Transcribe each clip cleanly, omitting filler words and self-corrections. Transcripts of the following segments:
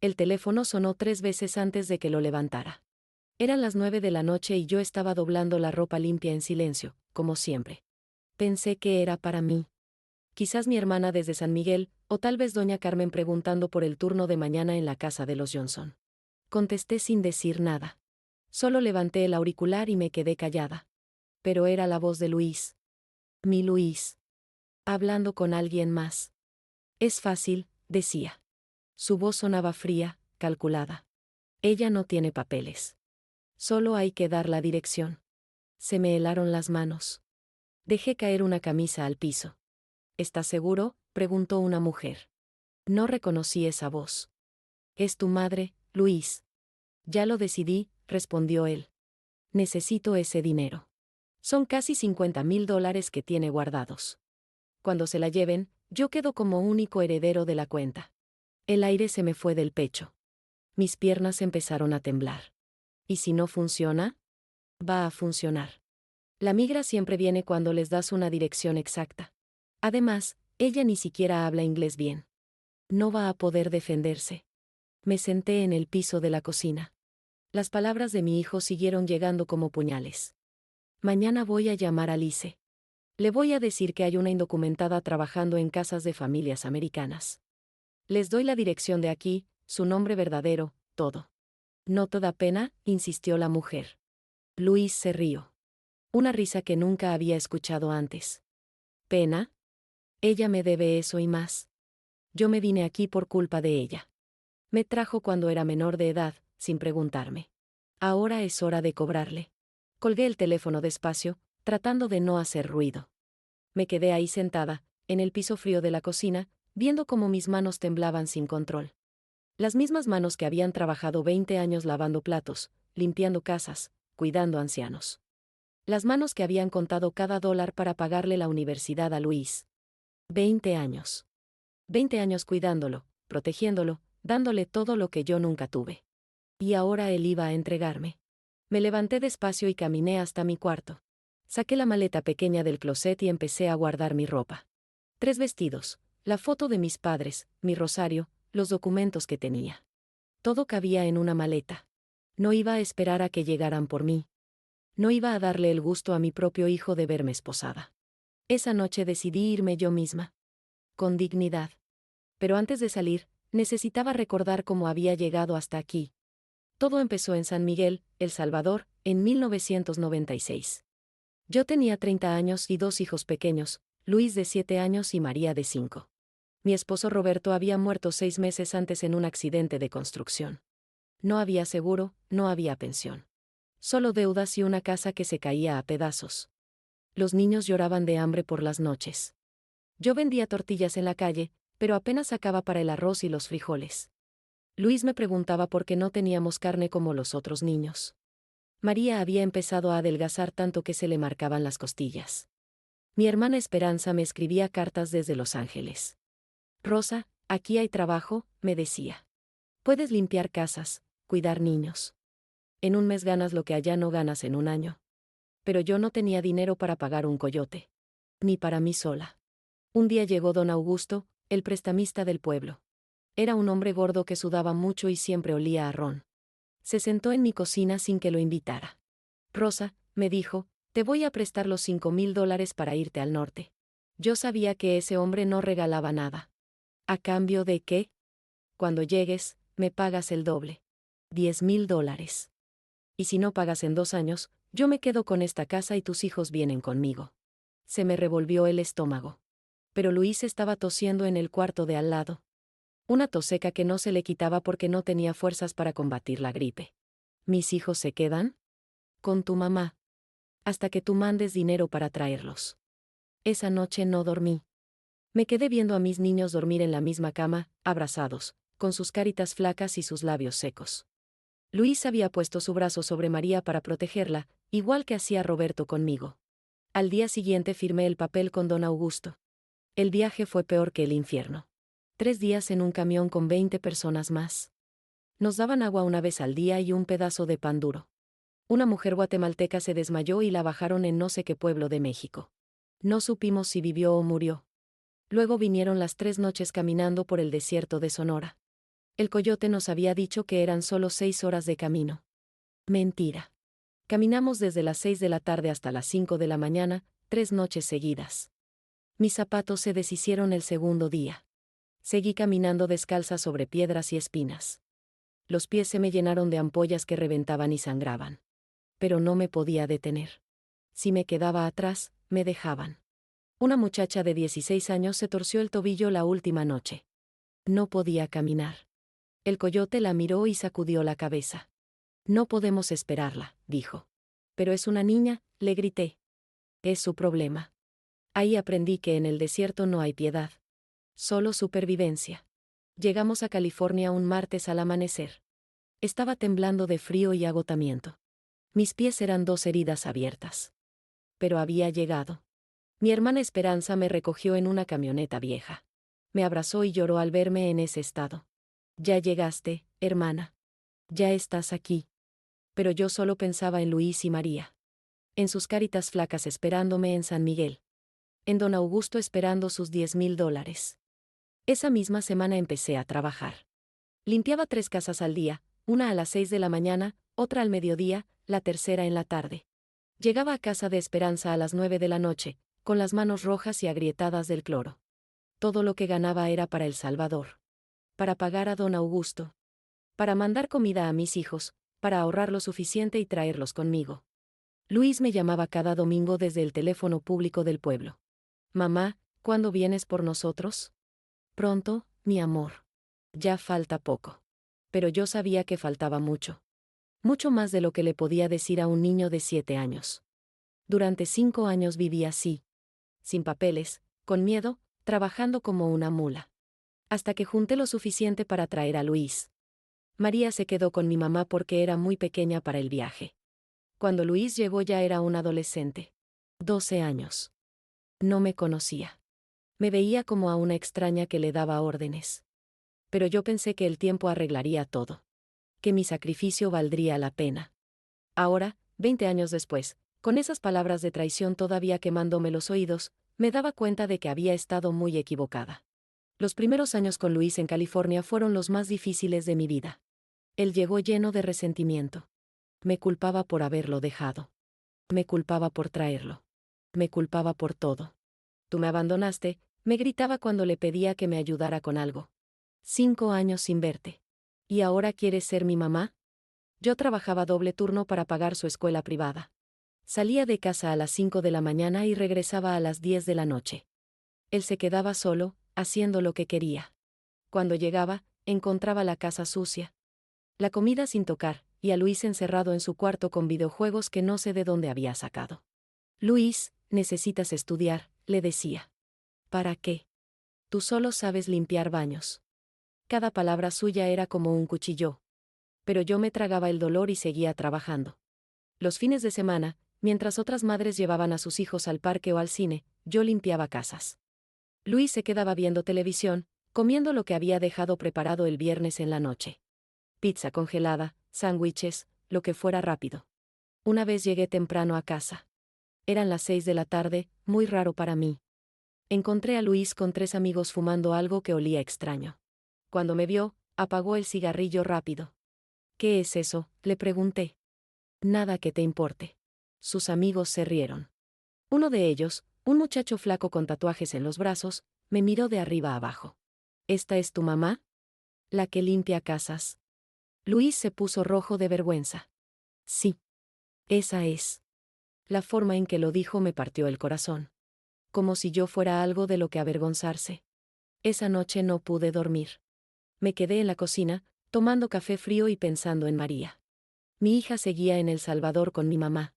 El teléfono sonó 3 veces antes de que lo levantara. Eran las 9 de la noche y yo estaba doblando la ropa limpia en silencio, como siempre. Pensé que era para mí. Quizás mi hermana desde San Miguel, o tal vez doña Carmen preguntando por el turno de mañana en la casa de los Johnson. Contesté sin decir nada. Solo levanté el auricular y me quedé callada. Pero era la voz de Luis. Mi Luis. Hablando con alguien más. Es fácil, decía. Su voz sonaba fría, calculada. Ella no tiene papeles. Solo hay que dar la dirección. Se me helaron las manos. Dejé caer una camisa al piso. ¿Estás seguro?, preguntó una mujer. No reconocí esa voz. Es tu madre, Luis. Ya lo decidí, respondió él. Necesito ese dinero. Son casi $50,000 que tiene guardados. Cuando se la lleven, yo quedo como único heredero de la cuenta. El aire se me fue del pecho. Mis piernas empezaron a temblar. ¿Y si no funciona? Va a funcionar. La migra siempre viene cuando les das una dirección exacta. Además, ella ni siquiera habla inglés bien. No va a poder defenderse. Me senté en el piso de la cocina. Las palabras de mi hijo siguieron llegando como puñales. Mañana voy a llamar a Lice. Le voy a decir que hay una indocumentada trabajando en casas de familias americanas. Les doy la dirección de aquí, su nombre verdadero, todo. ¿No te da pena?, insistió la mujer. Luis se rió. Una risa que nunca había escuchado antes. ¿Pena? Ella me debe eso y más. Yo me vine aquí por culpa de ella. Me trajo cuando era menor de edad, sin preguntarme. Ahora es hora de cobrarle. Colgué el teléfono despacio, tratando de no hacer ruido. Me quedé ahí sentada, en el piso frío de la cocina, viendo cómo mis manos temblaban sin control. Las mismas manos que habían trabajado 20 años lavando platos, limpiando casas, cuidando ancianos. Las manos que habían contado cada dólar para pagarle la universidad a Luis. 20 años. 20 años cuidándolo, protegiéndolo, dándole todo lo que yo nunca tuve. Y ahora él iba a entregarme. Me levanté despacio y caminé hasta mi cuarto. Saqué la maleta pequeña del closet y empecé a guardar mi ropa. 3 vestidos, la foto de mis padres, mi rosario, los documentos que tenía. Todo cabía en una maleta. No iba a esperar a que llegaran por mí. No iba a darle el gusto a mi propio hijo de verme esposada. Esa noche decidí irme yo misma. Con dignidad. Pero antes de salir, necesitaba recordar cómo había llegado hasta aquí. Todo empezó en San Miguel, El Salvador, en 1996. Yo tenía 30 años y 2 hijos pequeños, Luis de 7 años y María de 5. Mi esposo Roberto había muerto 6 meses antes en un accidente de construcción. No había seguro, no había pensión. Solo deudas y una casa que se caía a pedazos. Los niños lloraban de hambre por las noches. Yo vendía tortillas en la calle, pero apenas sacaba para el arroz y los frijoles. Luis me preguntaba por qué no teníamos carne como los otros niños. María había empezado a adelgazar tanto que se le marcaban las costillas. Mi hermana Esperanza me escribía cartas desde Los Ángeles. Rosa, aquí hay trabajo, me decía. Puedes limpiar casas, cuidar niños. En un mes ganas lo que allá no ganas en un año. Pero yo no tenía dinero para pagar un coyote. Ni para mí sola. Un día llegó don Augusto, el prestamista del pueblo. Era un hombre gordo que sudaba mucho y siempre olía a ron. Se sentó en mi cocina sin que lo invitara. Rosa, me dijo, te voy a prestar los $5,000 para irte al norte. Yo sabía que ese hombre no regalaba nada. ¿A cambio de qué? Cuando llegues, me pagas el doble. $10,000. Y si no pagas en 2 años, yo me quedo con esta casa y tus hijos vienen conmigo. Se me revolvió el estómago. Pero Luis estaba tosiendo en el cuarto de al lado. Una tos seca que no se le quitaba porque no tenía fuerzas para combatir la gripe. ¿Mis hijos se quedan? Con tu mamá. Hasta que tú mandes dinero para traerlos. Esa noche no dormí. Me quedé viendo a mis niños dormir en la misma cama, abrazados, con sus caritas flacas y sus labios secos. Luis había puesto su brazo sobre María para protegerla, igual que hacía Roberto conmigo. Al día siguiente firmé el papel con don Augusto. El viaje fue peor que el infierno. 3 días en un camión con 20 personas más. Nos daban agua una vez al día y un pedazo de pan duro. Una mujer guatemalteca se desmayó y la bajaron en no sé qué pueblo de México. No supimos si vivió o murió. Luego vinieron las 3 noches caminando por el desierto de Sonora. El coyote nos había dicho que eran solo 6 horas de camino. Mentira. Caminamos desde las 6 de la tarde hasta las 5 de la mañana, 3 noches seguidas. Mis zapatos se deshicieron el segundo día. Seguí caminando descalza sobre piedras y espinas. Los pies se me llenaron de ampollas que reventaban y sangraban. Pero no me podía detener. Si me quedaba atrás, me dejaban. Una muchacha de 16 años se torció el tobillo la última noche. No podía caminar. El coyote la miró y sacudió la cabeza. No podemos esperarla, dijo. Pero es una niña, le grité. Es su problema. Ahí aprendí que en el desierto no hay piedad. Solo supervivencia. Llegamos a California un martes al amanecer. Estaba temblando de frío y agotamiento. Mis pies eran 2 heridas abiertas. Pero había llegado. Mi hermana Esperanza me recogió en una camioneta vieja. Me abrazó y lloró al verme en ese estado. Ya llegaste, hermana. Ya estás aquí. Pero yo solo pensaba en Luis y María. En sus caritas flacas esperándome en San Miguel. En don Augusto esperando sus $10,000. Esa misma semana empecé a trabajar. Limpiaba 3 casas al día, una a las 6 de la mañana, otra al mediodía, la tercera en la tarde. Llegaba a casa de Esperanza a las 9 de la noche, con las manos rojas y agrietadas del cloro. Todo lo que ganaba era para El Salvador. Para pagar a don Augusto. Para mandar comida a mis hijos, para ahorrar lo suficiente y traerlos conmigo. Luis me llamaba cada domingo desde el teléfono público del pueblo. Mamá, ¿cuándo vienes por nosotros? Pronto, mi amor. Ya falta poco. Pero yo sabía que faltaba mucho. Mucho más de lo que le podía decir a un niño de 7 años. Durante 5 años viví así. Sin papeles, con miedo, trabajando como una mula. Hasta que junté lo suficiente para traer a Luis. María se quedó con mi mamá porque era muy pequeña para el viaje. Cuando Luis llegó ya era un adolescente. 12 años. No me conocía. Me veía como a una extraña que le daba órdenes. Pero yo pensé que el tiempo arreglaría todo. Que mi sacrificio valdría la pena. Ahora, 20 años después, con esas palabras de traición todavía quemándome los oídos, me daba cuenta de que había estado muy equivocada. Los primeros años con Luis en California fueron los más difíciles de mi vida. Él llegó lleno de resentimiento. Me culpaba por haberlo dejado. Me culpaba por traerlo. Me culpaba por todo. Tú me abandonaste, me gritaba cuando le pedía que me ayudara con algo. 5 años sin verte. ¿Y ahora quieres ser mi mamá? Yo trabajaba doble turno para pagar su escuela privada. Salía de casa a las 5 de la mañana y regresaba a las 10 de la noche. Él se quedaba solo, haciendo lo que quería. Cuando llegaba, encontraba la casa sucia. La comida sin tocar, y a Luis encerrado en su cuarto con videojuegos que no sé de dónde había sacado. Luis, necesitas estudiar, le decía. ¿Para qué? Tú solo sabes limpiar baños. Cada palabra suya era como un cuchillo. Pero yo me tragaba el dolor y seguía trabajando. Los fines de semana, mientras otras madres llevaban a sus hijos al parque o al cine, yo limpiaba casas. Luis se quedaba viendo televisión, comiendo lo que había dejado preparado el viernes en la noche. Pizza congelada, sándwiches, lo que fuera rápido. Una vez llegué temprano a casa. Eran las 6 de la tarde, muy raro para mí. Encontré a Luis con 3 amigos fumando algo que olía extraño. Cuando me vio, apagó el cigarrillo rápido. ¿Qué es eso?, le pregunté. Nada que te importe. Sus amigos se rieron. Uno de ellos, un muchacho flaco con tatuajes en los brazos, me miró de arriba abajo. ¿Esta es tu mamá? La que limpia casas. Luis se puso rojo de vergüenza. Sí. Esa es. La forma en que lo dijo me partió el corazón. Como si yo fuera algo de lo que avergonzarse. Esa noche no pude dormir. Me quedé en la cocina, tomando café frío y pensando en María. Mi hija seguía en El Salvador con mi mamá.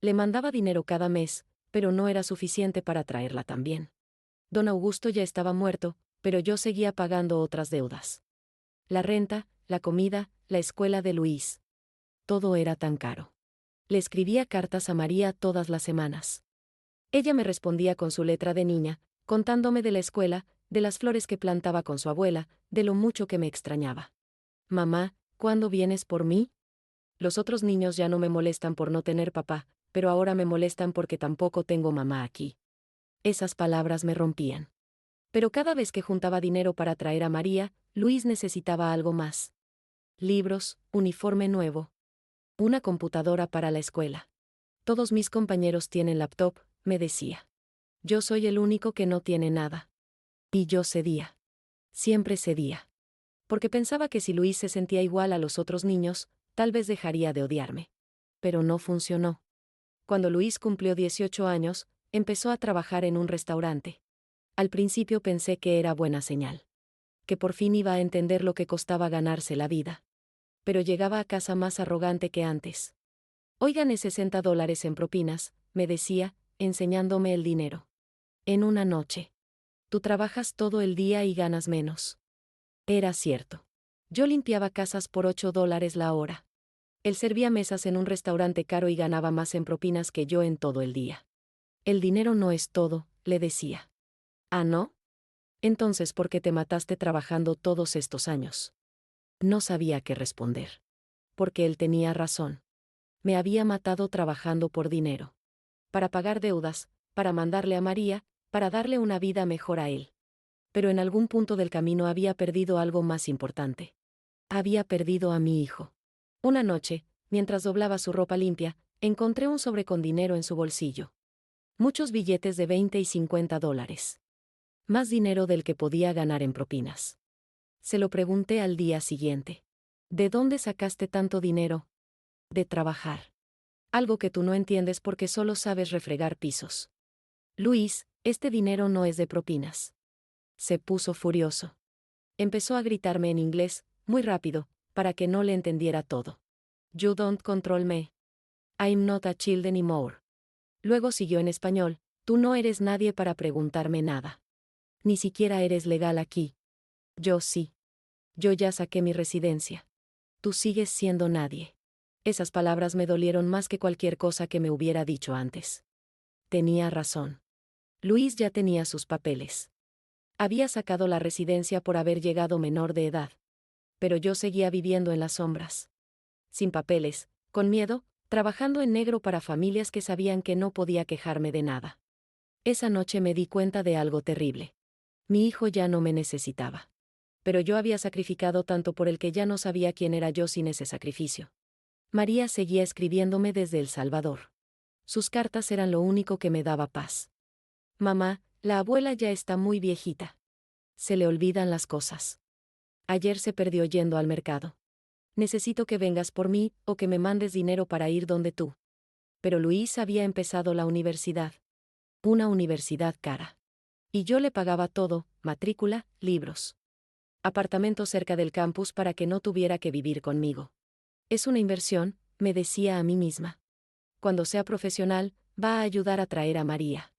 Le mandaba dinero cada mes, pero no era suficiente para traerla también. Don Augusto ya estaba muerto, pero yo seguía pagando otras deudas. La renta, la comida, la escuela de Luis. Todo era tan caro. Le escribía cartas a María todas las semanas. Ella me respondía con su letra de niña, contándome de la escuela, de las flores que plantaba con su abuela, de lo mucho que me extrañaba. Mamá, ¿cuándo vienes por mí? Los otros niños ya no me molestan por no tener papá, pero ahora me molestan porque tampoco tengo mamá aquí. Esas palabras me rompían. Pero cada vez que juntaba dinero para traer a María, Luis necesitaba algo más. Libros, uniforme nuevo. Una computadora para la escuela. Todos mis compañeros tienen laptop, me decía. Yo soy el único que no tiene nada. Y yo cedía. Siempre cedía. Porque pensaba que si Luis se sentía igual a los otros niños, tal vez dejaría de odiarme. Pero no funcionó. Cuando Luis cumplió 18 años, empezó a trabajar en un restaurante. Al principio pensé que era buena señal. Que por fin iba a entender lo que costaba ganarse la vida. Pero llegaba a casa más arrogante que antes. Hoy gané $60 en propinas, me decía, enseñándome el dinero. En una noche. Tú trabajas todo el día y ganas menos. Era cierto. Yo limpiaba casas por $8 la hora. Él servía mesas en un restaurante caro y ganaba más en propinas que yo en todo el día. El dinero no es todo, le decía. ¿Ah, no? Entonces, ¿por qué te mataste trabajando todos estos años? No sabía qué responder. Porque él tenía razón. Me había matado trabajando por dinero. Para pagar deudas, para mandarle a María, para darle una vida mejor a él. Pero en algún punto del camino había perdido algo más importante. Había perdido a mi hijo. Una noche, mientras doblaba su ropa limpia, encontré un sobre con dinero en su bolsillo. Muchos billetes de 20 y $50. Más dinero del que podía ganar en propinas. Se lo pregunté al día siguiente. ¿De dónde sacaste tanto dinero? De trabajar. Algo que tú no entiendes porque solo sabes refregar pisos. Luis, este dinero no es de propinas. Se puso furioso. Empezó a gritarme en inglés, muy rápido, para que no le entendiera todo. You don't control me. I'm not a child anymore. Luego siguió en español, tú no eres nadie para preguntarme nada. Ni siquiera eres legal aquí. Yo sí. Yo ya saqué mi residencia. Tú sigues siendo nadie. Esas palabras me dolieron más que cualquier cosa que me hubiera dicho antes. Tenía razón. Luis ya tenía sus papeles. Había sacado la residencia por haber llegado menor de edad. Pero yo seguía viviendo en las sombras. Sin papeles, con miedo, trabajando en negro para familias que sabían que no podía quejarme de nada. Esa noche me di cuenta de algo terrible. Mi hijo ya no me necesitaba. Pero yo había sacrificado tanto por el que ya no sabía quién era yo sin ese sacrificio. María seguía escribiéndome desde El Salvador. Sus cartas eran lo único que me daba paz. Mamá, la abuela ya está muy viejita. Se le olvidan las cosas. Ayer se perdió yendo al mercado. Necesito que vengas por mí, o que me mandes dinero para ir donde tú. Pero Luis había empezado la universidad. Una universidad cara. Y yo le pagaba todo, matrícula, libros. Apartamento cerca del campus para que no tuviera que vivir conmigo. Es una inversión, me decía a mí misma. Cuando sea profesional, va a ayudar a traer a María.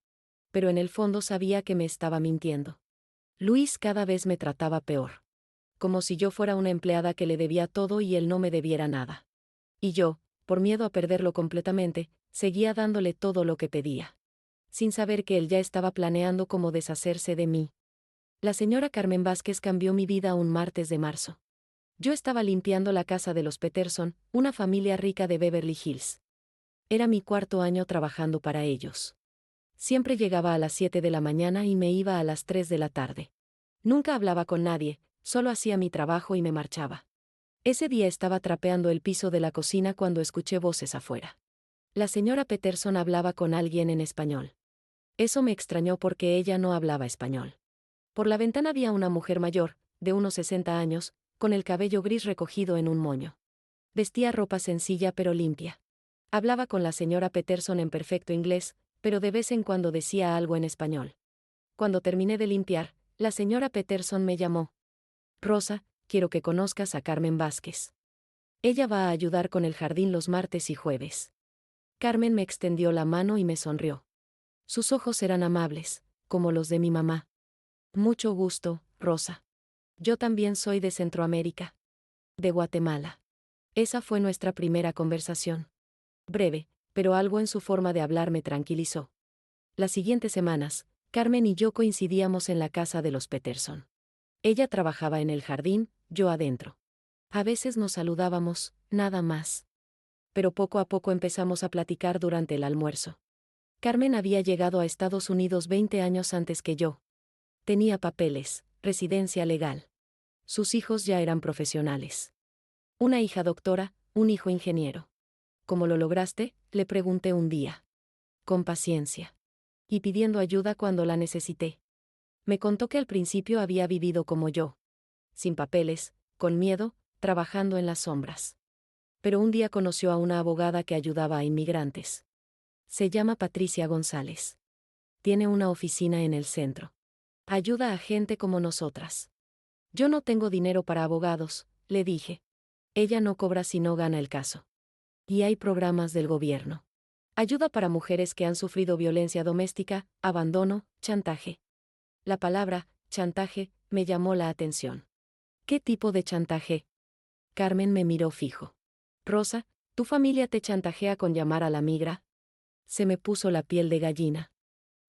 Pero en el fondo sabía que me estaba mintiendo. Luis cada vez me trataba peor. Como si yo fuera una empleada que le debía todo y él no me debiera nada. Y yo, por miedo a perderlo completamente, seguía dándole todo lo que pedía. Sin saber que él ya estaba planeando cómo deshacerse de mí. La señora Carmen Vázquez cambió mi vida un martes de marzo. Yo estaba limpiando la casa de los Peterson, una familia rica de Beverly Hills. Era mi cuarto año trabajando para ellos. Siempre llegaba a las 7 de la mañana y me iba a las 3 de la tarde. Nunca hablaba con nadie, solo hacía mi trabajo y me marchaba. Ese día estaba trapeando el piso de la cocina cuando escuché voces afuera. La señora Peterson hablaba con alguien en español. Eso me extrañó porque ella no hablaba español. Por la ventana había una mujer mayor, de unos 60 años, con el cabello gris recogido en un moño. Vestía ropa sencilla pero limpia. Hablaba con la señora Peterson en perfecto inglés, pero de vez en cuando decía algo en español. Cuando terminé de limpiar, la señora Peterson me llamó. Rosa, quiero que conozcas a Carmen Vázquez. Ella va a ayudar con el jardín los martes y jueves. Carmen me extendió la mano y me sonrió. Sus ojos eran amables, como los de mi mamá. Mucho gusto, Rosa. Yo también soy de Centroamérica. De Guatemala. Esa fue nuestra primera conversación. Breve, pero algo en su forma de hablar me tranquilizó. Las siguientes semanas, Carmen y yo coincidíamos en la casa de los Peterson. Ella trabajaba en el jardín, yo adentro. A veces nos saludábamos, nada más. Pero poco a poco empezamos a platicar durante el almuerzo. Carmen había llegado a Estados Unidos 20 años antes que yo. Tenía papeles, residencia legal. Sus hijos ya eran profesionales. Una hija doctora, un hijo ingeniero. ¿Cómo lo lograste?, le pregunté un día. Con paciencia. Y pidiendo ayuda cuando la necesité. Me contó que al principio había vivido como yo. Sin papeles, con miedo, trabajando en las sombras. Pero un día conoció a una abogada que ayudaba a inmigrantes. Se llama Patricia González. Tiene una oficina en el centro. Ayuda a gente como nosotras. Yo no tengo dinero para abogados, le dije. Ella no cobra si no gana el caso. Y hay programas del gobierno. Ayuda para mujeres que han sufrido violencia doméstica, abandono, chantaje. La palabra, chantaje, me llamó la atención. ¿Qué tipo de chantaje? Carmen me miró fijo. Rosa, ¿tu familia te chantajea con llamar a la migra? Se me puso la piel de gallina.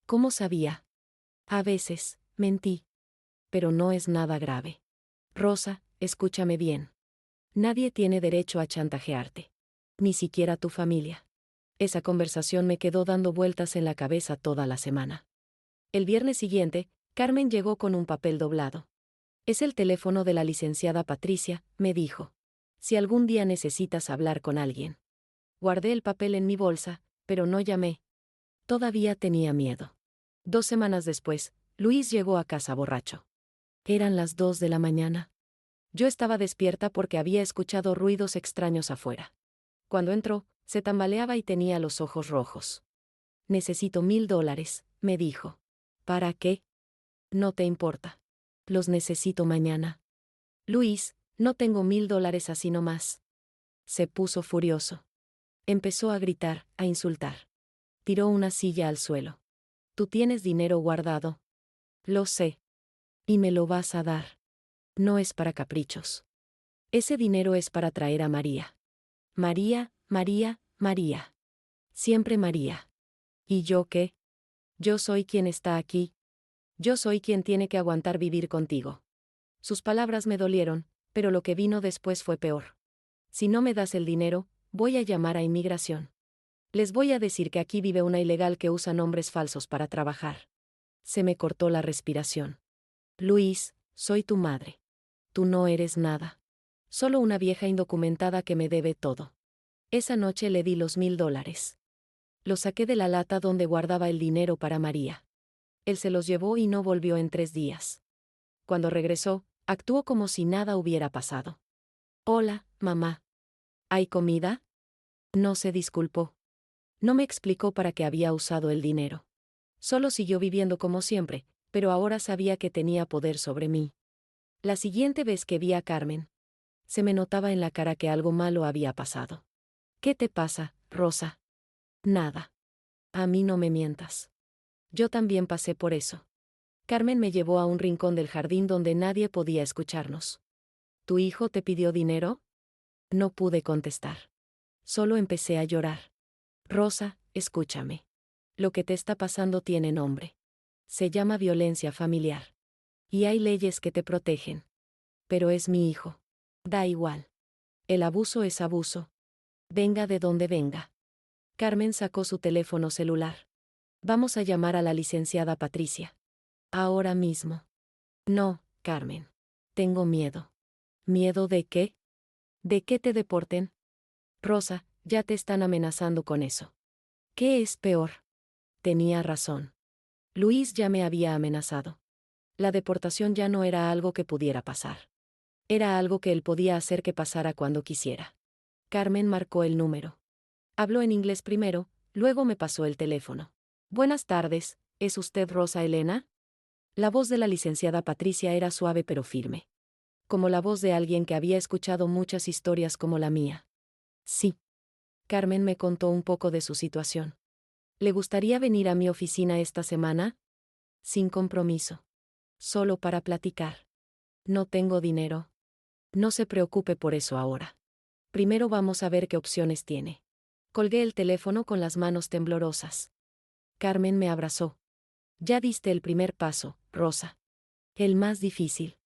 ¿Cómo sabía? A veces, mentí. Pero no es nada grave. Rosa, escúchame bien. Nadie tiene derecho a chantajearte. Ni siquiera tu familia. Esa conversación me quedó dando vueltas en la cabeza toda la semana. El viernes siguiente, Carmen llegó con un papel doblado. Es el teléfono de la licenciada Patricia, me dijo. Si algún día necesitas hablar con alguien. Guardé el papel en mi bolsa, pero no llamé. Todavía tenía miedo. 2 semanas después, Luis llegó a casa borracho. Eran las 2 de la mañana. Yo estaba despierta porque había escuchado ruidos extraños afuera. Cuando entró, se tambaleaba y tenía los ojos rojos. Necesito $1000, me dijo. ¿Para qué? No te importa. Los necesito mañana. Luis, no tengo $1000 así nomás. Se puso furioso. Empezó a gritar, a insultar. Tiró una silla al suelo. Tú tienes dinero guardado. Lo sé. Y me lo vas a dar. No es para caprichos. Ese dinero es para traer a María. María, María, María. Siempre María. ¿Y yo qué? Yo soy quien está aquí. Yo soy quien tiene que aguantar vivir contigo. Sus palabras me dolieron, pero lo que vino después fue peor. Si no me das el dinero, voy a llamar a inmigración. Les voy a decir que aquí vive una ilegal que usa nombres falsos para trabajar. Se me cortó la respiración. Luis, soy tu madre. Tú no eres nada. Solo una vieja indocumentada que me debe todo. Esa noche le di los $1000. Los saqué de la lata donde guardaba el dinero para María. Él se los llevó y no volvió en 3 días. Cuando regresó, actuó como si nada hubiera pasado. Hola, mamá. ¿Hay comida? No se disculpó. No me explicó para qué había usado el dinero. Solo siguió viviendo como siempre, pero ahora sabía que tenía poder sobre mí. La siguiente vez que vi a Carmen, se me notaba en la cara que algo malo había pasado. ¿Qué te pasa, Rosa? Nada. A mí no me mientas. Yo también pasé por eso. Carmen me llevó a un rincón del jardín donde nadie podía escucharnos. ¿Tu hijo te pidió dinero? No pude contestar. Solo empecé a llorar. Rosa, escúchame. Lo que te está pasando tiene nombre. Se llama violencia familiar. Y hay leyes que te protegen. Pero es mi hijo. Da igual. El abuso es abuso. Venga de donde venga. Carmen sacó su teléfono celular. Vamos a llamar a la licenciada Patricia. Ahora mismo. No, Carmen. Tengo miedo. ¿Miedo de qué? ¿De que te deporten? Rosa, ya te están amenazando con eso. ¿Qué es peor? Tenía razón. Luis ya me había amenazado. La deportación ya no era algo que pudiera pasar. Era algo que él podía hacer que pasara cuando quisiera. Carmen marcó el número. Habló en inglés primero, luego me pasó el teléfono. Buenas tardes, ¿es usted Rosa Elena? La voz de la licenciada Patricia era suave pero firme. Como la voz de alguien que había escuchado muchas historias como la mía. Sí. Carmen me contó un poco de su situación. ¿Le gustaría venir a mi oficina esta semana? Sin compromiso. Solo para platicar. No tengo dinero. No se preocupe por eso ahora. Primero vamos a ver qué opciones tiene. Colgué el teléfono con las manos temblorosas. Carmen me abrazó. Ya diste el primer paso, Rosa. El más difícil.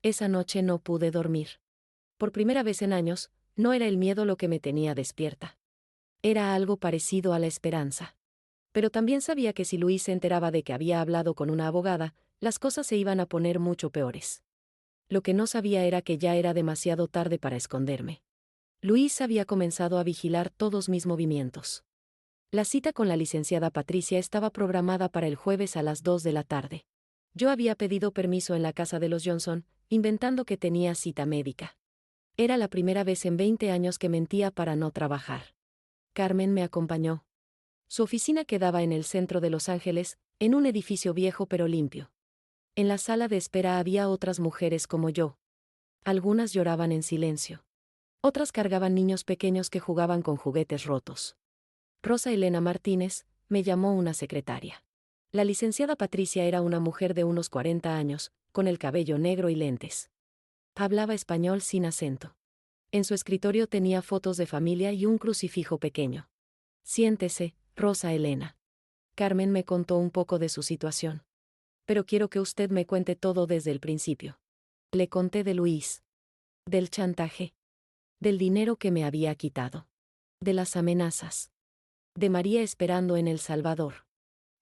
Esa noche no pude dormir. Por primera vez en años, no era el miedo lo que me tenía despierta. Era algo parecido a la esperanza. Pero también sabía que si Luis se enteraba de que había hablado con una abogada, las cosas se iban a poner mucho peores. Lo que no sabía era que ya era demasiado tarde para esconderme. Luis había comenzado a vigilar todos mis movimientos. La cita con la licenciada Patricia estaba programada para el jueves a las 2 de la tarde. Yo había pedido permiso en la casa de los Johnson, inventando que tenía cita médica. Era la primera vez en 20 años que mentía para no trabajar. Carmen me acompañó. Su oficina quedaba en el centro de Los Ángeles, en un edificio viejo pero limpio. En la sala de espera había otras mujeres como yo. Algunas lloraban en silencio. Otras cargaban niños pequeños que jugaban con juguetes rotos. Rosa Elena Martínez, me llamó una secretaria. La licenciada Patricia era una mujer de unos 40 años, con el cabello negro y lentes. Hablaba español sin acento. En su escritorio tenía fotos de familia y un crucifijo pequeño. Siéntese, Rosa Elena. Carmen me contó un poco de su situación. Pero quiero que usted me cuente todo desde el principio. Le conté de Luis. Del chantaje. Del dinero que me había quitado. De las amenazas. De María esperando en El Salvador.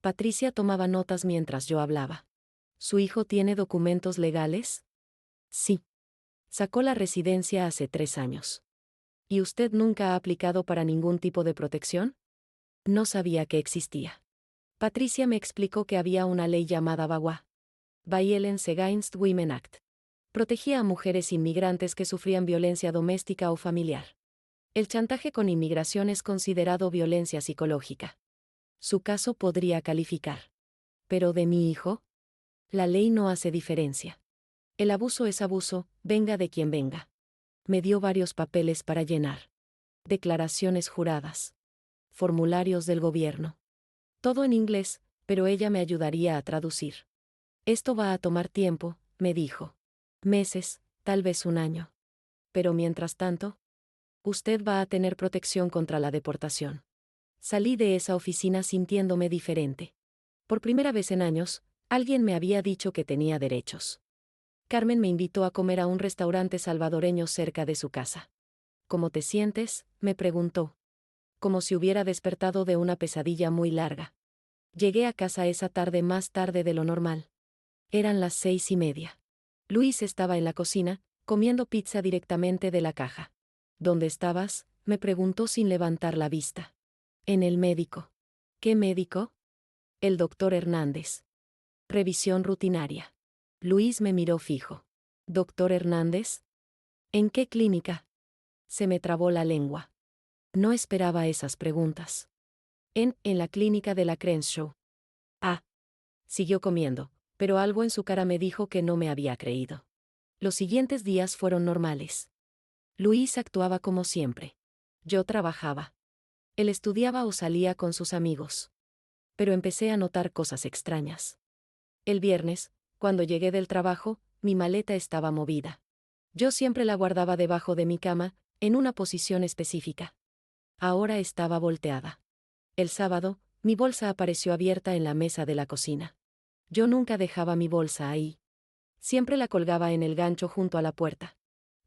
Patricia tomaba notas mientras yo hablaba. ¿Su hijo tiene documentos legales? Sí. Sacó la residencia hace 3 años. ¿Y usted nunca ha aplicado para ningún tipo de protección? No sabía que existía. Patricia me explicó que había una ley llamada VAWA. Violence Against Women Act. Protegía a mujeres inmigrantes que sufrían violencia doméstica o familiar. El chantaje con inmigración es considerado violencia psicológica. Su caso podría calificar. Pero de mi hijo, la ley no hace diferencia. El abuso es abuso, venga de quien venga. Me dio varios papeles para llenar. Declaraciones juradas. Formularios del gobierno. Todo en inglés, pero ella me ayudaría a traducir. Esto va a tomar tiempo, me dijo. Meses, tal vez un año. Pero mientras tanto, usted va a tener protección contra la deportación. Salí de esa oficina sintiéndome diferente. Por primera vez en años, alguien me había dicho que tenía derechos. Carmen me invitó a comer a un restaurante salvadoreño cerca de su casa. ¿Cómo te sientes?, me preguntó. Como si hubiera despertado de una pesadilla muy larga. Llegué a casa esa tarde más tarde de lo normal. Eran las 6:30. Luis estaba en la cocina, comiendo pizza directamente de la caja. ¿Dónde estabas?, me preguntó sin levantar la vista. En el médico. ¿Qué médico? El doctor Hernández. Revisión rutinaria. Luis me miró fijo. ¿Doctor Hernández? ¿En qué clínica? Se me trabó la lengua. No esperaba esas preguntas. En la clínica de la Crenshaw. Ah. Siguió comiendo, pero algo en su cara me dijo que no me había creído. Los siguientes días fueron normales. Luis actuaba como siempre. Yo trabajaba. Él estudiaba o salía con sus amigos. Pero empecé a notar cosas extrañas. El viernes, cuando llegué del trabajo, mi maleta estaba movida. Yo siempre la guardaba debajo de mi cama, en una posición específica. Ahora estaba volteada. El sábado, mi bolsa apareció abierta en la mesa de la cocina. Yo nunca dejaba mi bolsa ahí. Siempre la colgaba en el gancho junto a la puerta.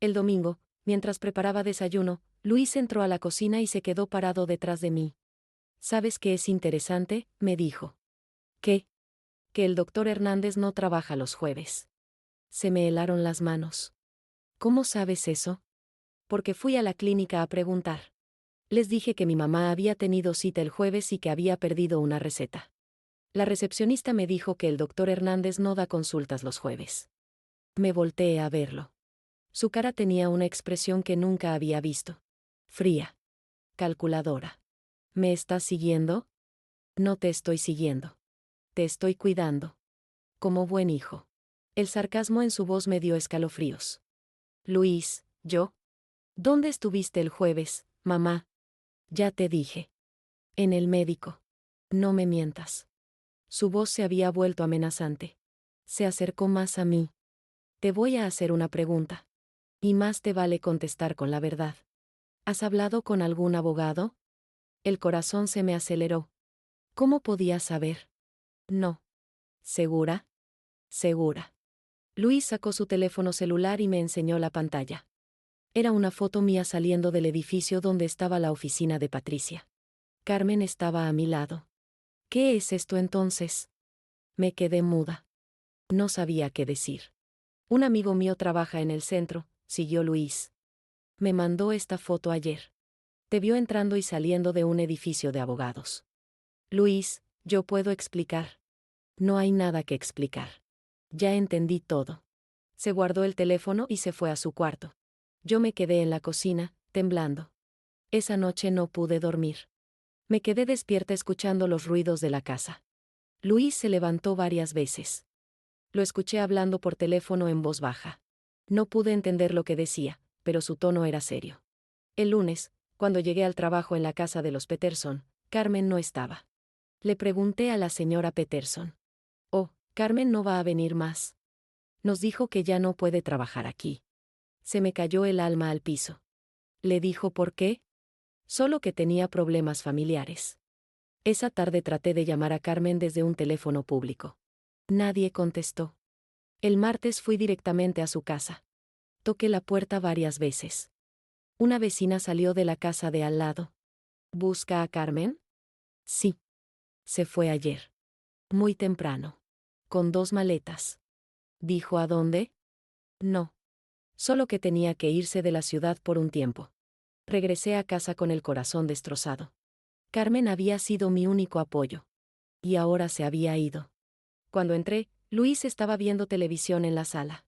El domingo, mientras preparaba desayuno, Luis entró a la cocina y se quedó parado detrás de mí. ¿Sabes qué es interesante?, me dijo. ¿Qué? Que el doctor Hernández no trabaja los jueves. Se me helaron las manos. ¿Cómo sabes eso? Porque fui a la clínica a preguntar. Les dije que mi mamá había tenido cita el jueves y que había perdido una receta. La recepcionista me dijo que el doctor Hernández no da consultas los jueves. Me volteé a verlo. Su cara tenía una expresión que nunca había visto. Fría. Calculadora. ¿Me estás siguiendo? No te estoy siguiendo. Te estoy cuidando. Como buen hijo. El sarcasmo en su voz me dio escalofríos. Luis, ¿yo? ¿Dónde estuviste el jueves, mamá? Ya te dije. En el médico. No me mientas. Su voz se había vuelto amenazante. Se acercó más a mí. Te voy a hacer una pregunta. Y más te vale contestar con la verdad. ¿Has hablado con algún abogado? El corazón se me aceleró. ¿Cómo podías saber? No. ¿Segura? Segura. Luis sacó su teléfono celular y me enseñó la pantalla. Era una foto mía saliendo del edificio donde estaba la oficina de Patricia. Carmen estaba a mi lado. ¿Qué es esto entonces? Me quedé muda. No sabía qué decir. Un amigo mío trabaja en el centro, siguió Luis. Me mandó esta foto ayer. Te vio entrando y saliendo de un edificio de abogados. Luis, yo puedo explicar. No hay nada que explicar. Ya entendí todo. Se guardó el teléfono y se fue a su cuarto. Yo me quedé en la cocina, temblando. Esa noche no pude dormir. Me quedé despierta escuchando los ruidos de la casa. Luis se levantó varias veces. Lo escuché hablando por teléfono en voz baja. No pude entender lo que decía, pero su tono era serio. El lunes, cuando llegué al trabajo en la casa de los Peterson, Carmen no estaba. Le pregunté a la señora Peterson. Oh, Carmen no va a venir más. Nos dijo que ya no puede trabajar aquí. Se me cayó el alma al piso. ¿Le dijo por qué? Solo que tenía problemas familiares. Esa tarde traté de llamar a Carmen desde un teléfono público. Nadie contestó. El martes fui directamente a su casa. Toqué la puerta varias veces. Una vecina salió de la casa de al lado. ¿Busca a Carmen? Sí. Se fue ayer. Muy temprano. Con 2 maletas. ¿Dijo a dónde? No. Solo que tenía que irse de la ciudad por un tiempo. Regresé a casa con el corazón destrozado. Carmen había sido mi único apoyo. Y ahora se había ido. Cuando entré, Luis estaba viendo televisión en la sala.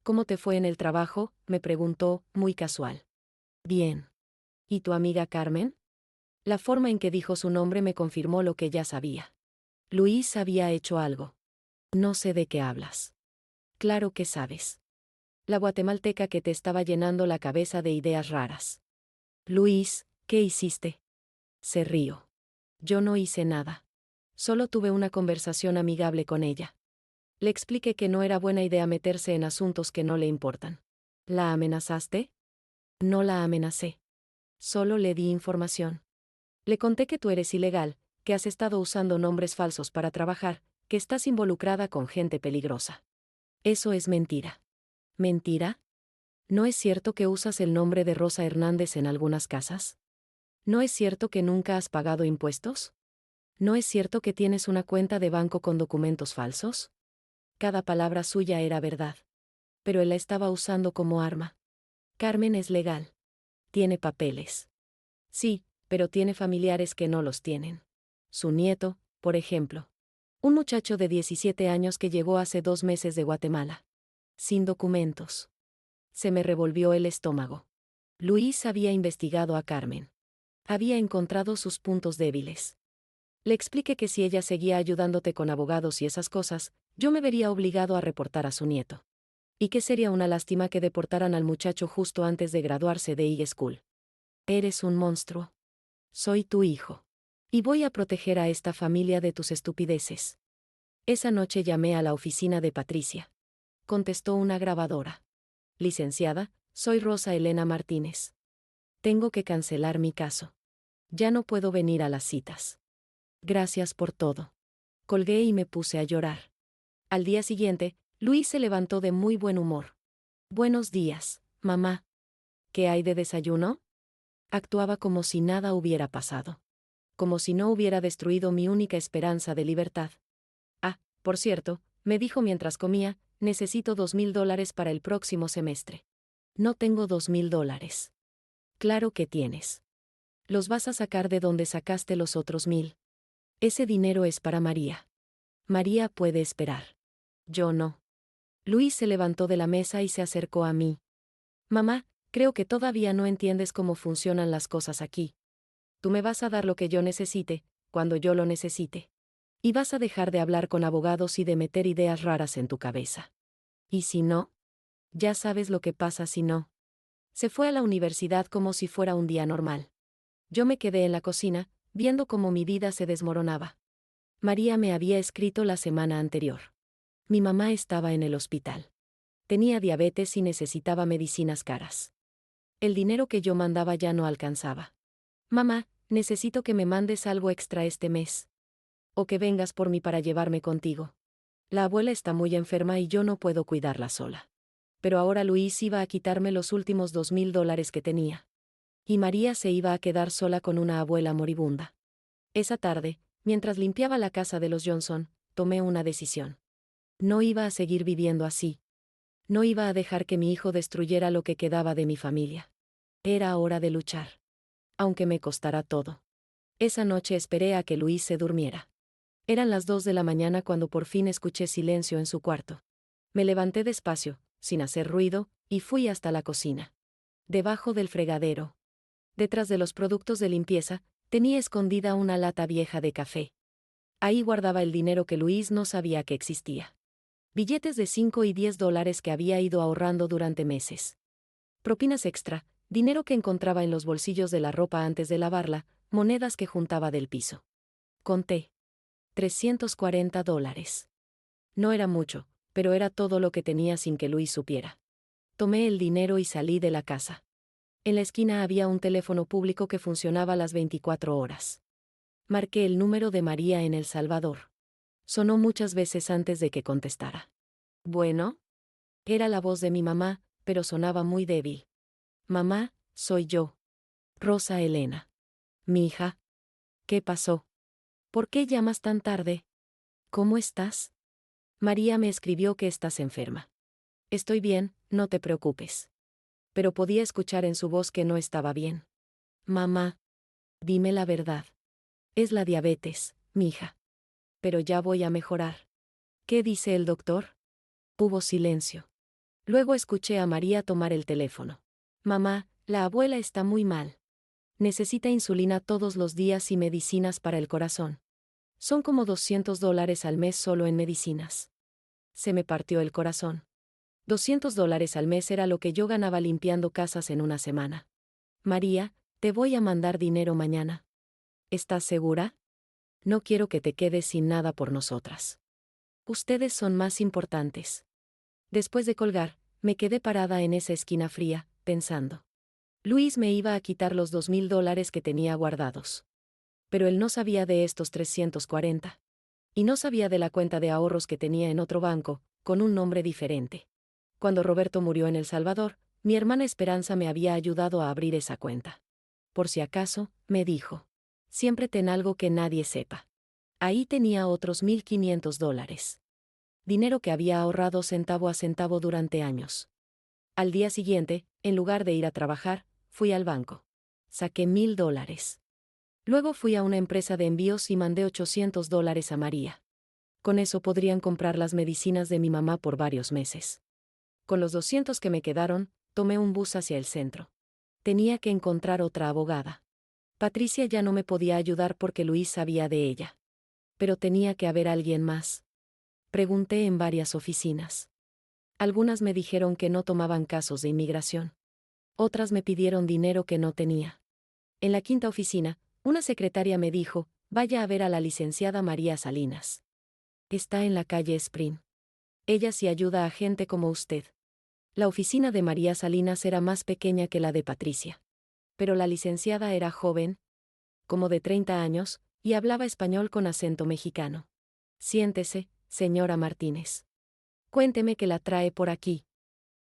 ¿Cómo te fue en el trabajo?, me preguntó, muy casual. Bien. ¿Y tu amiga Carmen? La forma en que dijo su nombre me confirmó lo que ya sabía. Luis había hecho algo. No sé de qué hablas. Claro que sabes. La guatemalteca que te estaba llenando la cabeza de ideas raras. Luis, ¿qué hiciste? Se rió. Yo no hice nada. Solo tuve una conversación amigable con ella. Le expliqué que no era buena idea meterse en asuntos que no le importan. ¿La amenazaste? No la amenacé. Solo le di información. Le conté que tú eres ilegal, que has estado usando nombres falsos para trabajar, que estás involucrada con gente peligrosa. Eso es mentira. ¿Mentira? ¿No es cierto que usas el nombre de Rosa Hernández en algunas casas? ¿No es cierto que nunca has pagado impuestos? ¿No es cierto que tienes una cuenta de banco con documentos falsos? Cada palabra suya era verdad. Pero él la estaba usando como arma. Carmen es legal. Tiene papeles. Sí, pero tiene familiares que no los tienen. Su nieto, por ejemplo. Un muchacho de 17 años que llegó hace 2 meses de Guatemala. Sin documentos. Se me revolvió el estómago. Luis había investigado a Carmen. Había encontrado sus puntos débiles. Le expliqué que si ella seguía ayudándote con abogados y esas cosas, yo me vería obligado a reportar a su nieto. Y que sería una lástima que deportaran al muchacho justo antes de graduarse de high school. Eres un monstruo. Soy tu hijo. Y voy a proteger a esta familia de tus estupideces. Esa noche llamé a la oficina de Patricia. Contestó una grabadora. Licenciada, soy Rosa Elena Martínez. Tengo que cancelar mi caso. Ya no puedo venir a las citas. Gracias por todo. Colgué y me puse a llorar. Al día siguiente, Luis se levantó de muy buen humor. Buenos días, mamá. ¿Qué hay de desayuno? Actuaba como si nada hubiera pasado. Como si no hubiera destruido mi única esperanza de libertad. Ah, por cierto, me dijo mientras comía, necesito $2,000 para el próximo semestre. No tengo $2,000. Claro que tienes. Los vas a sacar de donde sacaste los otros 1,000. Ese dinero es para María. María puede esperar. Yo no. Luis se levantó de la mesa y se acercó a mí. Mamá, creo que todavía no entiendes cómo funcionan las cosas aquí. Tú me vas a dar lo que yo necesite, cuando yo lo necesite. Y vas a dejar de hablar con abogados y de meter ideas raras en tu cabeza. ¿Y si no? Ya sabes lo que pasa si no. Se fue a la universidad como si fuera un día normal. Yo me quedé en la cocina, viendo cómo mi vida se desmoronaba. María me había escrito la semana anterior. Mi mamá estaba en el hospital. Tenía diabetes y necesitaba medicinas caras. El dinero que yo mandaba ya no alcanzaba. Mamá, necesito que me mandes algo extra este mes. O que vengas por mí para llevarme contigo. La abuela está muy enferma y yo no puedo cuidarla sola. Pero ahora Luis iba a quitarme los últimos $2,000 que tenía. Y María se iba a quedar sola con una abuela moribunda. Esa tarde, mientras limpiaba la casa de los Johnson, tomé una decisión. No iba a seguir viviendo así. No iba a dejar que mi hijo destruyera lo que quedaba de mi familia. Era hora de luchar. Aunque me costara todo. Esa noche esperé a que Luis se durmiera. Eran las 2 de la mañana cuando por fin escuché silencio en su cuarto. Me levanté despacio, sin hacer ruido, y fui hasta la cocina. Debajo del fregadero, detrás de los productos de limpieza, tenía escondida una lata vieja de café. Ahí guardaba el dinero que Luis no sabía que existía. Billetes de 5 y 10 dólares que había ido ahorrando durante meses. Propinas extra, dinero que encontraba en los bolsillos de la ropa antes de lavarla, monedas que juntaba del piso. Conté. 340 dólares. No era mucho, pero era todo lo que tenía sin que Luis supiera. Tomé el dinero y salí de la casa. En la esquina había un teléfono público que funcionaba las 24 horas. Marqué el número de María en El Salvador. Sonó muchas veces antes de que contestara. Bueno. Era la voz de mi mamá, pero sonaba muy débil. Mamá, soy yo. Rosa Elena. Mi hija. ¿Qué pasó? ¿Por qué llamas tan tarde? ¿Cómo estás? María me escribió que estás enferma. Estoy bien, no te preocupes. Pero podía escuchar en su voz que no estaba bien. Mamá. Dime la verdad. Es la diabetes, mija. Pero ya voy a mejorar. ¿Qué dice el doctor? Hubo silencio. Luego escuché a María tomar el teléfono. Mamá, la abuela está muy mal. Necesita insulina todos los días y medicinas para el corazón. Son como 200 dólares al mes solo en medicinas. Se me partió el corazón. 200 dólares al mes era lo que yo ganaba limpiando casas en una semana. María, te voy a mandar dinero mañana. ¿Estás segura? No quiero que te quedes sin nada por nosotras. Ustedes son más importantes. Después de colgar, me quedé parada en esa esquina fría, pensando. Luis me iba a quitar los 2,000 dólares que tenía guardados. Pero él no sabía de estos 340. Y no sabía de la cuenta de ahorros que tenía en otro banco, con un nombre diferente. Cuando Roberto murió en El Salvador, mi hermana Esperanza me había ayudado a abrir esa cuenta. Por si acaso, me dijo. Siempre ten algo que nadie sepa. Ahí tenía otros 1,500 dólares. Dinero que había ahorrado centavo a centavo durante años. Al día siguiente, en lugar de ir a trabajar, fui al banco. Saqué 1,000 dólares. Luego fui a una empresa de envíos y mandé 800 dólares a María. Con eso podrían comprar las medicinas de mi mamá por varios meses. Con los 200 que me quedaron, tomé un bus hacia el centro. Tenía que encontrar otra abogada. Patricia ya no me podía ayudar porque Luis sabía de ella. Pero tenía que haber alguien más. Pregunté en varias oficinas. Algunas me dijeron que no tomaban casos de inmigración. Otras me pidieron dinero que no tenía. En la quinta oficina, una secretaria me dijo, vaya a ver a la licenciada María Salinas. Está en la calle Spring. Ella sí ayuda a gente como usted. La oficina de María Salinas era más pequeña que la de Patricia. Pero la licenciada era joven, como de 30 años, y hablaba español con acento mexicano. Siéntese, señora Martínez. Cuénteme qué la trae por aquí.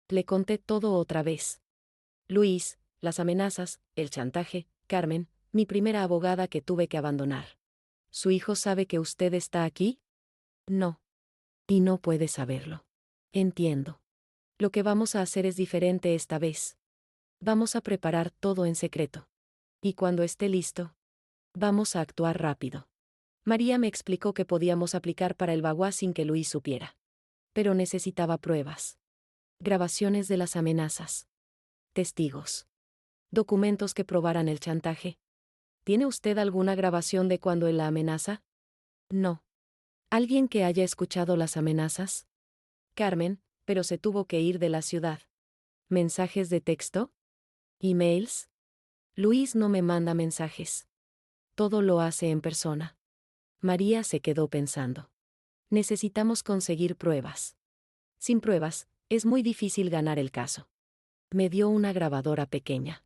Le conté todo otra vez. Luis, las amenazas, el chantaje, Carmen, mi primera abogada que tuve que abandonar. ¿Su hijo sabe que usted está aquí? No. Y no puede saberlo. Entiendo. Lo que vamos a hacer es diferente esta vez. Vamos a preparar todo en secreto. Y cuando esté listo, vamos a actuar rápido. María me explicó que podíamos aplicar para el bagua sin que Luis supiera. Pero necesitaba pruebas. Grabaciones de las amenazas. Testigos. Documentos que probaran el chantaje. ¿Tiene usted alguna grabación de cuando él la amenaza? No. ¿Alguien que haya escuchado las amenazas? Carmen, pero se tuvo que ir de la ciudad. ¿Mensajes de texto? ¿Emails? Luis no me manda mensajes. Todo lo hace en persona. María se quedó pensando. Necesitamos conseguir pruebas. Sin pruebas, es muy difícil ganar el caso. Me dio una grabadora pequeña.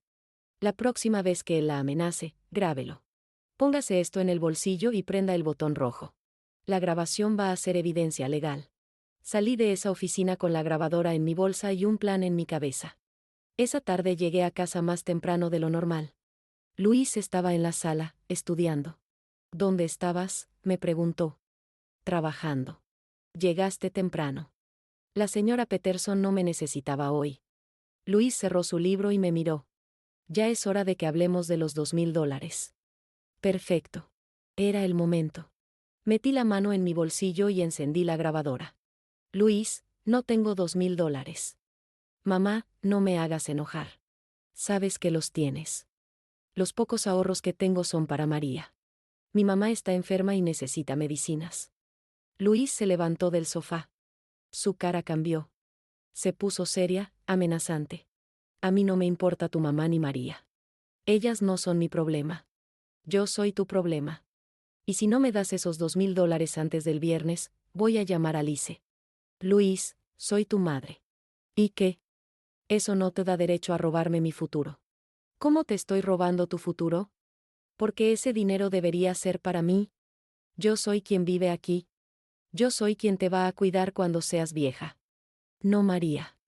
La próxima vez que él la amenace, grábelo. Póngase esto en el bolsillo y prenda el botón rojo. La grabación va a ser evidencia legal. Salí de esa oficina con la grabadora en mi bolsa y un plan en mi cabeza. Esa tarde llegué a casa más temprano de lo normal. Luis estaba en la sala, estudiando. ¿Dónde estabas?, me preguntó. Trabajando. Llegaste temprano. La señora Peterson no me necesitaba hoy. Luis cerró su libro y me miró. Ya es hora de que hablemos de los $2000. Perfecto. Era el momento. Metí la mano en mi bolsillo y encendí la grabadora. Luis, no tengo $2000. Mamá, no me hagas enojar. Sabes que los tienes. Los pocos ahorros que tengo son para María. Mi mamá está enferma y necesita medicinas. Luis se levantó del sofá. Su cara cambió. Se puso seria, amenazante. A mí no me importa tu mamá ni María. Ellas no son mi problema. Yo soy tu problema. Y si no me das esos $2000 antes del viernes, voy a llamar a Alice. Luis, soy tu madre. ¿Y qué? Eso no te da derecho a robarme mi futuro. ¿Cómo te estoy robando tu futuro? Porque ese dinero debería ser para mí. Yo soy quien vive aquí. Yo soy quien te va a cuidar cuando seas vieja. No, María.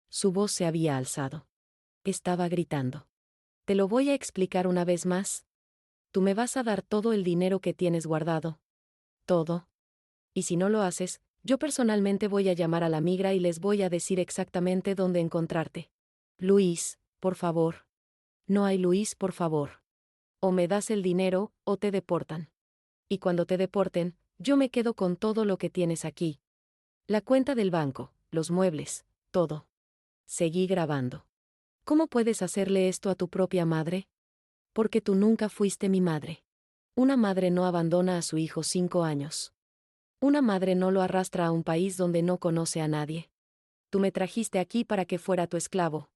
Su voz se había alzado. Estaba gritando. Te lo voy a explicar una vez más. Tú me vas a dar todo el dinero que tienes guardado. Todo. Y si no lo haces, yo personalmente voy a llamar a la migra y les voy a decir exactamente dónde encontrarte. Luis, por favor. No hay Luis, por favor. O me das el dinero, o te deportan. Y cuando te deporten, yo me quedo con todo lo que tienes aquí. La cuenta del banco, los muebles, todo. Seguí grabando. ¿Cómo puedes hacerle esto a tu propia madre? Porque tú nunca fuiste mi madre. Una madre no abandona a su hijo 5 años. Una madre no lo arrastra a un país donde no conoce a nadie. Tú me trajiste aquí para que fuera tu esclavo.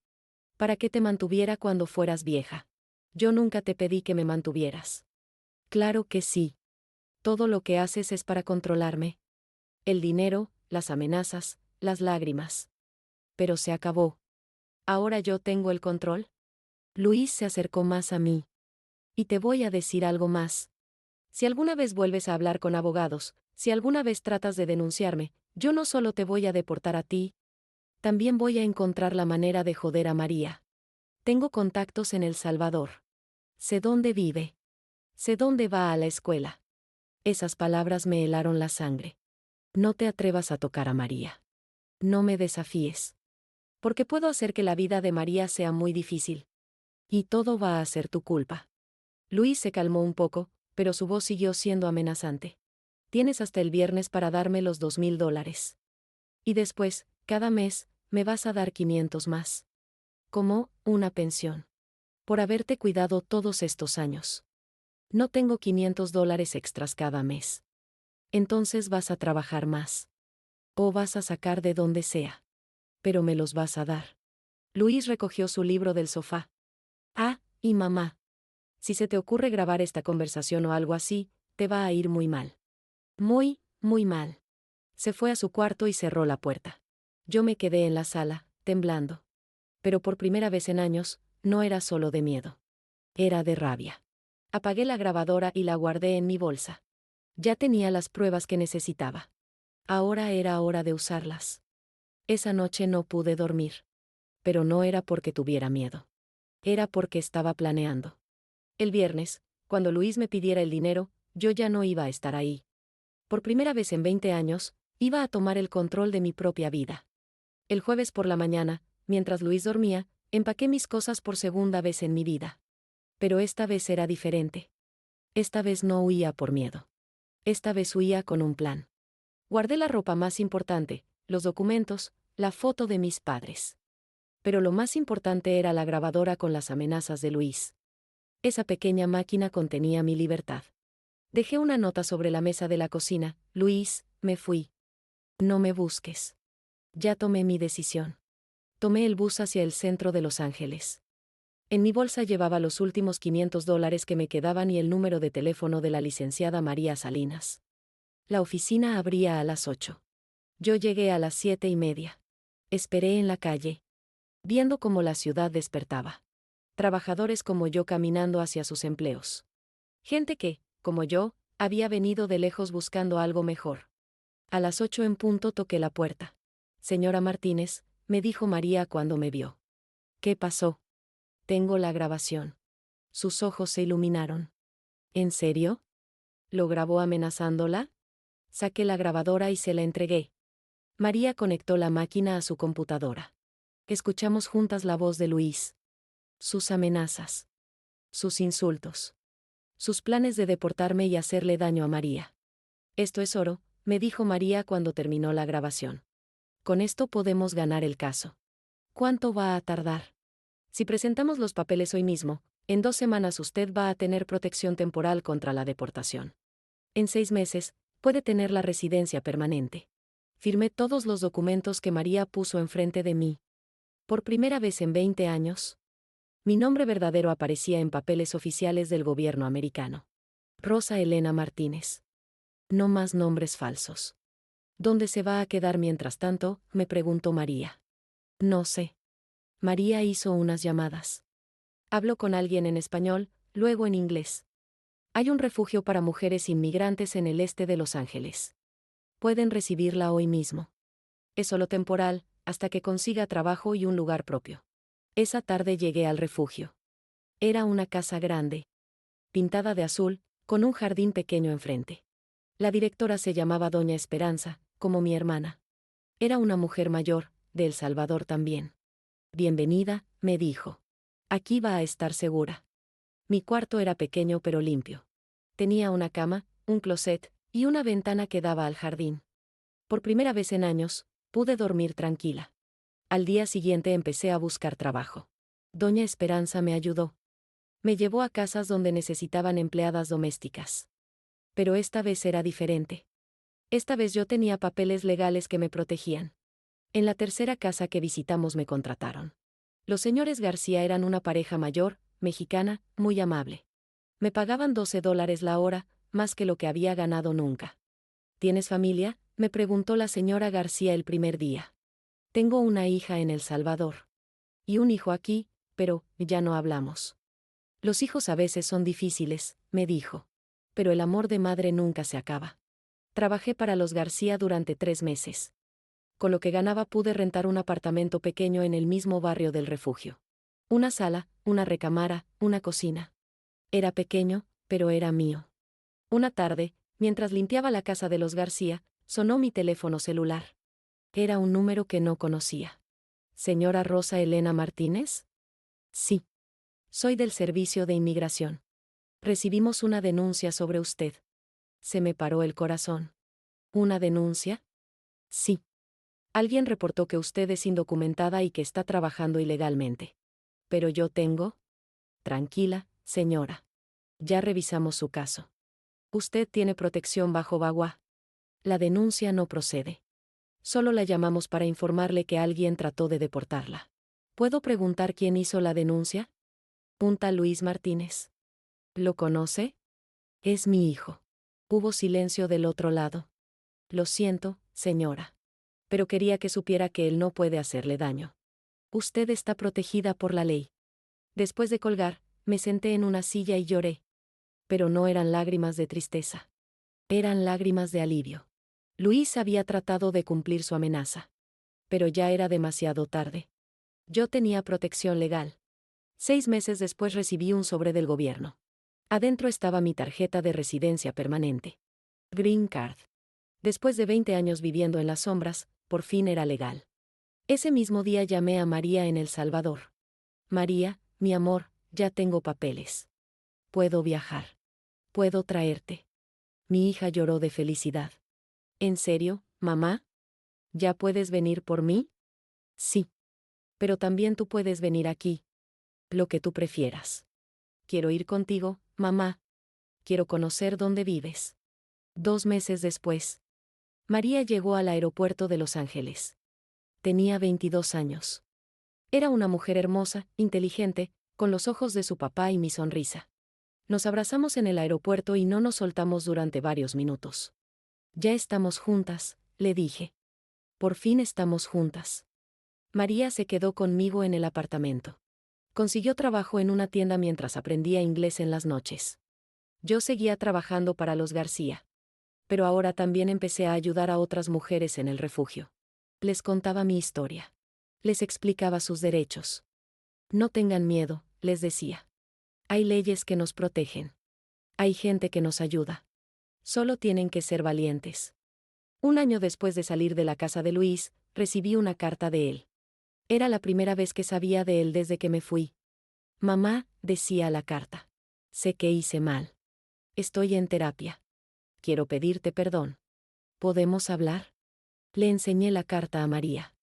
Para que te mantuviera cuando fueras vieja. Yo nunca te pedí que me mantuvieras. Claro que sí. Todo lo que haces es para controlarme. El dinero, las amenazas, las lágrimas. Pero se acabó. Ahora yo tengo el control. Luis se acercó más a mí. Y te voy a decir algo más. Si alguna vez vuelves a hablar con abogados, si alguna vez tratas de denunciarme, yo no solo te voy a deportar a ti, también voy a encontrar la manera de joder a María. Tengo contactos en El Salvador. Sé dónde vive. Sé dónde va a la escuela. Esas palabras me helaron la sangre. No te atrevas a tocar a María. No me desafíes. Porque puedo hacer que la vida de María sea muy difícil. Y todo va a ser tu culpa. Luis se calmó un poco, pero su voz siguió siendo amenazante. Tienes hasta el viernes para darme los $2000. Y después, cada mes, me vas a dar 500 más. Como una pensión. Por haberte cuidado todos estos años. No tengo $500 extras cada mes. Entonces vas a trabajar más. O vas a sacar de donde sea. Pero me los vas a dar. Luis recogió su libro del sofá. Ah, y mamá. Si se te ocurre grabar esta conversación o algo así, te va a ir muy mal. Muy, muy mal. Se fue a su cuarto y cerró la puerta. Yo me quedé en la sala, temblando. Pero por primera vez en años, no era solo de miedo. Era de rabia. Apagué la grabadora y la guardé en mi bolsa. Ya tenía las pruebas que necesitaba. Ahora era hora de usarlas. Esa noche no pude dormir. Pero no era porque tuviera miedo. Era porque estaba planeando. El viernes, cuando Luis me pidiera el dinero, yo ya no iba a estar ahí. Por primera vez en 20 años, iba a tomar el control de mi propia vida. El jueves por la mañana, mientras Luis dormía, empaqué mis cosas por segunda vez en mi vida. Pero esta vez era diferente. Esta vez no huía por miedo. Esta vez huía con un plan. Guardé la ropa más importante, los documentos, la foto de mis padres. Pero lo más importante era la grabadora con las amenazas de Luis. Esa pequeña máquina contenía mi libertad. Dejé una nota sobre la mesa de la cocina. Luis, me fui. No me busques. Ya tomé mi decisión. Tomé el bus hacia el centro de Los Ángeles. En mi bolsa llevaba los últimos $500 que me quedaban y el número de teléfono de la licenciada María Salinas. La oficina abría a las 8. Yo llegué a las 7:30. Esperé en la calle, viendo cómo la ciudad despertaba. Trabajadores como yo caminando hacia sus empleos. Gente que, como yo, había venido de lejos buscando algo mejor. A las 8 en punto toqué la puerta. Señora Martínez, me dijo María cuando me vio. ¿Qué pasó? Tengo la grabación. Sus ojos se iluminaron. ¿En serio? ¿Lo grabó amenazándola? Saqué la grabadora y se la entregué. María conectó la máquina a su computadora. Escuchamos juntas la voz de Luis. Sus amenazas. Sus insultos. Sus planes de deportarme y hacerle daño a María. Esto es oro, me dijo María cuando terminó la grabación. Con esto podemos ganar el caso. ¿Cuánto va a tardar? Si presentamos los papeles hoy mismo, en 2 semanas usted va a tener protección temporal contra la deportación. En 6 meses, puede tener la residencia permanente. Firmé todos los documentos que María puso enfrente de mí. Por primera vez en 20 años, mi nombre verdadero aparecía en papeles oficiales del gobierno americano. Rosa Elena Martínez. No más nombres falsos. ¿Dónde se va a quedar mientras tanto?, me preguntó María. No sé. María hizo unas llamadas. Habló con alguien en español, luego en inglés. Hay un refugio para mujeres inmigrantes en el este de Los Ángeles. Pueden recibirla hoy mismo. Es solo temporal, hasta que consiga trabajo y un lugar propio. Esa tarde llegué al refugio. Era una casa grande, pintada de azul, con un jardín pequeño enfrente. La directora se llamaba Doña Esperanza, como mi hermana. Era una mujer mayor, de El Salvador también. Bienvenida, me dijo. Aquí va a estar segura. Mi cuarto era pequeño pero limpio. Tenía una cama, un closet, y una ventana que daba al jardín. Por primera vez en años, pude dormir tranquila. Al día siguiente empecé a buscar trabajo. Doña Esperanza me ayudó. Me llevó a casas donde necesitaban empleadas domésticas. Pero esta vez era diferente. Esta vez yo tenía papeles legales que me protegían. En la tercera casa que visitamos me contrataron. Los señores García eran una pareja mayor, mexicana, muy amable. Me pagaban $12 la hora, más que lo que había ganado nunca. ¿Tienes familia?, me preguntó la señora García el primer día. Tengo una hija en El Salvador. Y un hijo aquí, pero ya no hablamos. Los hijos a veces son difíciles, me dijo. Pero el amor de madre nunca se acaba. Trabajé para los García durante 3 meses. Con lo que ganaba pude rentar un apartamento pequeño en el mismo barrio del refugio. Una sala, una recámara, una cocina. Era pequeño, pero era mío. Una tarde, mientras limpiaba la casa de los García, sonó mi teléfono celular. Era un número que no conocía. ¿Señora Rosa Elena Martínez? Sí. Soy del Servicio de Inmigración. Recibimos una denuncia sobre usted. Se me paró el corazón. ¿Una denuncia? Sí. Alguien reportó que usted es indocumentada y que está trabajando ilegalmente. Pero yo tengo... Tranquila, señora. Ya revisamos su caso. Usted tiene protección bajo VAWA. La denuncia no procede. Solo la llamamos para informarle que alguien trató de deportarla. ¿Puedo preguntar quién hizo la denuncia? Un tal Luis Martínez. ¿Lo conoce? Es mi hijo. Hubo silencio del otro lado. Lo siento, señora. Pero quería que supiera que él no puede hacerle daño. Usted está protegida por la ley. Después de colgar, me senté en una silla y lloré. Pero no eran lágrimas de tristeza. Eran lágrimas de alivio. Luis había tratado de cumplir su amenaza. Pero ya era demasiado tarde. Yo tenía protección legal. 6 meses después recibí un sobre del gobierno. Adentro estaba mi tarjeta de residencia permanente. Green Card. Después de 20 años viviendo en las sombras, por fin era legal. Ese mismo día llamé a María en El Salvador. María, mi amor, ya tengo papeles. Puedo viajar. Puedo traerte. Mi hija lloró de felicidad. ¿En serio, mamá? ¿Ya puedes venir por mí? Sí. Pero también tú puedes venir aquí. Lo que tú prefieras. Quiero ir contigo, mamá. Quiero conocer dónde vives. 2 meses después, María llegó al aeropuerto de Los Ángeles. Tenía 22 años. Era una mujer hermosa, inteligente, con los ojos de su papá y mi sonrisa. Nos abrazamos en el aeropuerto y no nos soltamos durante varios minutos. Ya estamos juntas, le dije. Por fin estamos juntas. María se quedó conmigo en el apartamento. Consiguió trabajo en una tienda mientras aprendía inglés en las noches. Yo seguía trabajando para los García. Pero ahora también empecé a ayudar a otras mujeres en el refugio. Les contaba mi historia. Les explicaba sus derechos. No tengan miedo, les decía. Hay leyes que nos protegen. Hay gente que nos ayuda. Solo tienen que ser valientes. Un año después de salir de la casa de Luis, recibí una carta de él. Era la primera vez que sabía de él desde que me fui. Mamá, decía la carta. Sé que hice mal. Estoy en terapia. Quiero pedirte perdón. ¿Podemos hablar? Le enseñé la carta a María.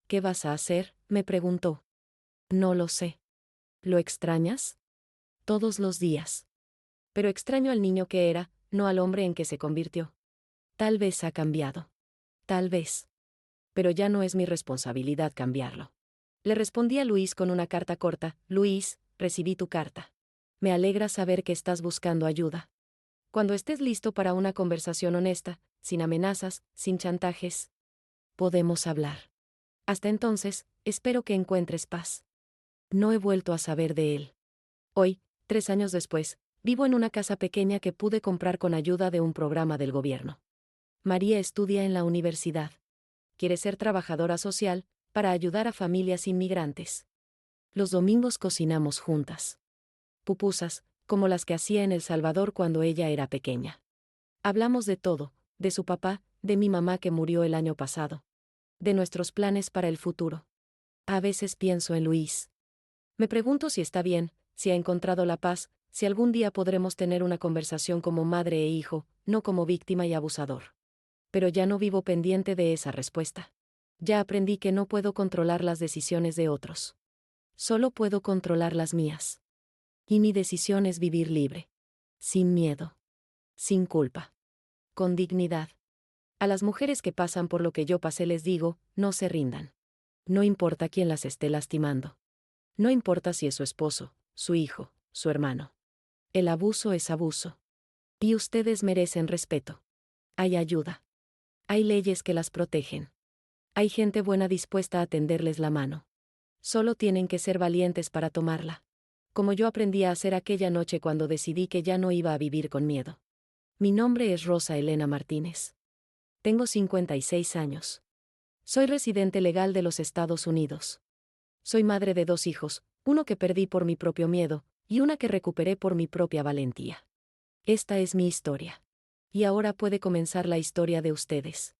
¿Qué vas a hacer?, me preguntó. No lo sé. ¿Lo extrañas? Todos los días. Pero extraño al niño que era, no al hombre en que se convirtió. Tal vez ha cambiado. Tal vez. Pero ya no es mi responsabilidad cambiarlo. Le respondí a Luis con una carta corta. Luis, recibí tu carta. Me alegra saber que estás buscando ayuda. Cuando estés listo para una conversación honesta, sin amenazas, sin chantajes, podemos hablar. Hasta entonces, espero que encuentres paz. No he vuelto a saber de él. Hoy, 3 años después, vivo en una casa pequeña que pude comprar con ayuda de un programa del gobierno. María estudia en la universidad. Quiere ser trabajadora social, para ayudar a familias inmigrantes. Los domingos cocinamos juntas. Pupusas, como las que hacía en El Salvador cuando ella era pequeña. Hablamos de todo, de su papá, de mi mamá que murió el año pasado. De nuestros planes para el futuro. A veces pienso en Luis. Me pregunto si está bien, si ha encontrado la paz, si algún día podremos tener una conversación como madre e hijo, no como víctima y abusador. Pero ya no vivo pendiente de esa respuesta. Ya aprendí que no puedo controlar las decisiones de otros. Solo puedo controlar las mías. Y mi decisión es vivir libre. Sin miedo. Sin culpa. Con dignidad. A las mujeres que pasan por lo que yo pasé les digo, no se rindan. No importa quién las esté lastimando. No importa si es su esposo, su hijo, su hermano. El abuso es abuso. Y ustedes merecen respeto. Hay ayuda. Hay leyes que las protegen. Hay gente buena dispuesta a tenderles la mano. Solo tienen que ser valientes para tomarla. Como yo aprendí a hacer aquella noche cuando decidí que ya no iba a vivir con miedo. Mi nombre es Rosa Elena Martínez. Tengo 56 años. Soy residente legal de los Estados Unidos. Soy madre de 2 hijos, uno que perdí por mi propio miedo, y una que recuperé por mi propia valentía. Esta es mi historia. Y ahora puede comenzar la historia de ustedes.